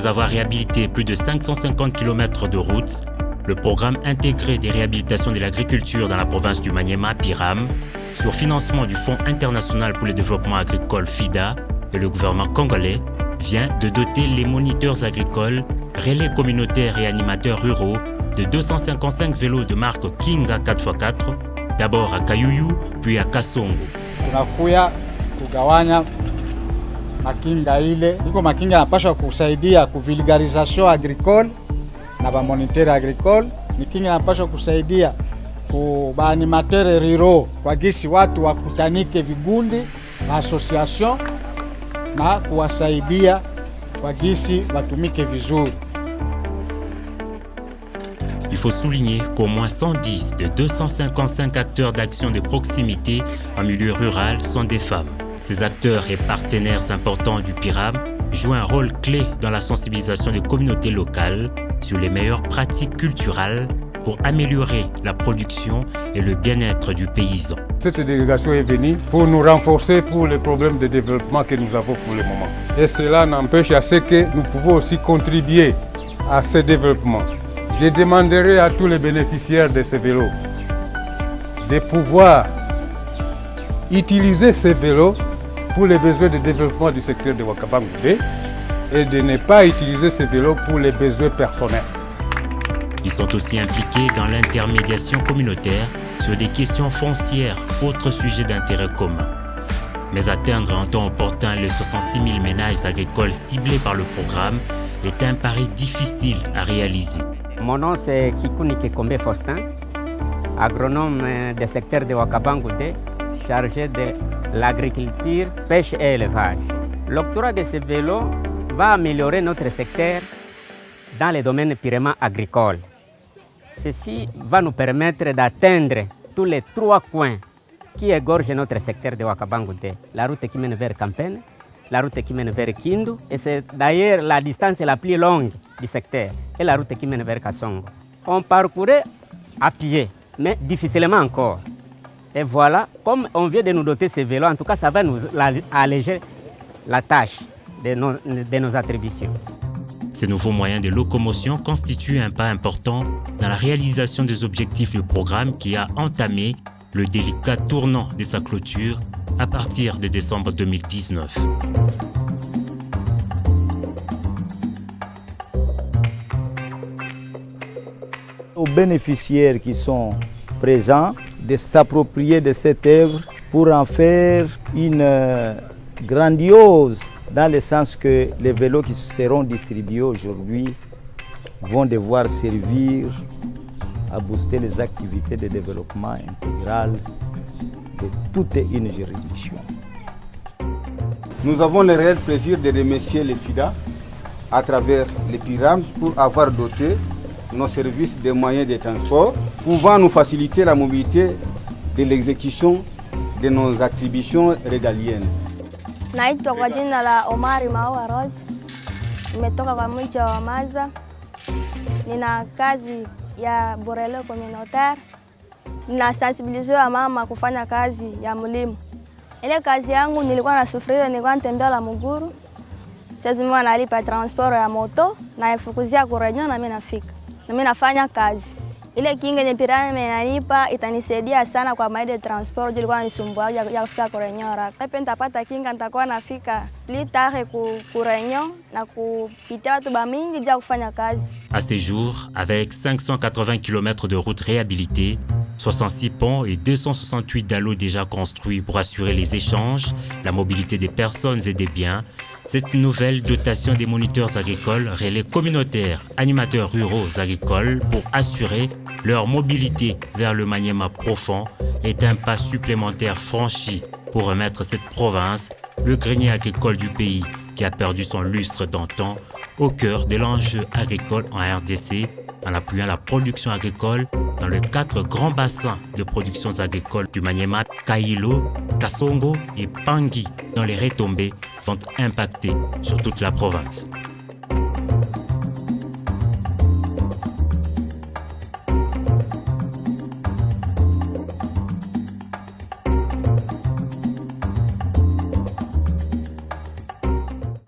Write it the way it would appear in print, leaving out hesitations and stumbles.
Après avoir réhabilité plus de 550 km de routes, le programme intégré des réhabilitations de l'agriculture dans la province du Maniema, PIRAM, sur financement du Fonds international pour le développement agricole FIDA et le gouvernement congolais, vient de doter les moniteurs agricoles, relais communautaires et animateurs ruraux de 255 vélos de marque Kinga 4x4, d'abord à Kayuyu, puis à Kasongo. Tunakuya kugawanya makinga ile, iko makinga yanapaswa kusaidia kuvulgarisation agricole na ba moniteur agricole, makinga yanapaswa kusaidia ku ba animateur ruraux kwa gisi watu wakutanike vigundi na association na kuwasaidia kwa gisi watumike vizuri. Il faut souligner qu'au moins 110 de 255 acteurs d'action de proximité en milieu rural sont des femmes. Ces acteurs et partenaires importants du PIRAM jouent un rôle clé dans la sensibilisation des communautés locales sur les meilleures pratiques culturelles pour améliorer la production et le bien-être du paysan. Cette délégation est venue pour nous renforcer pour les problèmes de développement que nous avons pour le moment. Et cela n'empêche à ce que nous pouvons aussi contribuer à ce développement. Je demanderai à tous les bénéficiaires de ces vélos de pouvoir utiliser ces vélos pour les besoins de développement du secteur de Wakabangoudé et de ne pas utiliser ces vélos pour les besoins personnels. Ils sont aussi impliqués dans l'intermédiation communautaire sur des questions foncières, autres sujets d'intérêt commun. Mais atteindre en temps opportun les 66 000 ménages agricoles ciblés par le programme est un pari difficile à réaliser. Mon nom c'est Kikuni Kekombe Faustin, agronome du secteur de Wakabangoudé, chargé de l'agriculture, pêche et élevage. L'octroi de ces vélos va améliorer notre secteur dans les domaines purement agricoles. Ceci va nous permettre d'atteindre tous les 3 coins qui égorgent notre secteur de Wakabangoudé. La route qui mène vers Campene, la route qui mène vers Kindu, et c'est d'ailleurs la distance la plus longue du secteur, et la route qui mène vers Kasongo. On parcourait à pied, mais difficilement encore. Et voilà, comme on vient de nous doter ces vélos, en tout cas ça va nous alléger la tâche de nos attributions. Ces nouveaux moyens de locomotion constituent un pas important dans la réalisation des objectifs du programme qui a entamé le délicat tournant de sa clôture à partir de décembre 2019. Aux bénéficiaires qui sont présents de s'approprier de cette œuvre pour en faire une grandiose, dans le sens que les vélos qui seront distribués aujourd'hui vont devoir servir à booster les activités de développement intégral de toute une juridiction. Nous avons le réel plaisir de remercier les FIDA à travers les PIRAM pour avoir doté nos services de moyens de transport, pouvant nous faciliter la mobilité de l'exécution de nos attributions régaliennes. Naitwa kwa jina la Omari Maua Rose, nimetoka kwa mji wa Maza. Nina kazi ya borele communautaire, ninasensibiliser mama kufanya kazi ya mlimo. Ile kazi yangu nilikuwa nasufuria, nilikuwa natembea la muguru. Sasa mimi nalipa transport ya moto na ifukuzia kurenyo na mimi nafika. Na mimi nafanya kazi. Ile kinga yenye PIRAM inanipa itanisaidia sana kwa maana ya transport, ilikuwa nisumbua ya kufika kurenyo haraka. Pia nitapata kinga nitakuwa nafika litare kurenyo na kupitia watu bamingi ja kufanya kazi. À ces jours, avec 580 km de routes réhabilitées, 66 ponts et 268 dallos déjà construits pour assurer les échanges, la mobilité des personnes et des biens, cette nouvelle dotation des moniteurs agricoles, relais communautaires, animateurs ruraux agricoles pour assurer leur mobilité vers le Maniema profond est un pas supplémentaire franchi pour remettre cette province, le grenier agricole du pays qui a perdu son lustre d'antan, au cœur de l'enjeu agricole en RDC, en appuyant la production agricole dans les 4 grands bassins de productions agricoles du Maniema, Kailo, Kasongo et Pangui, dont les retombées vont impacter sur toute la province.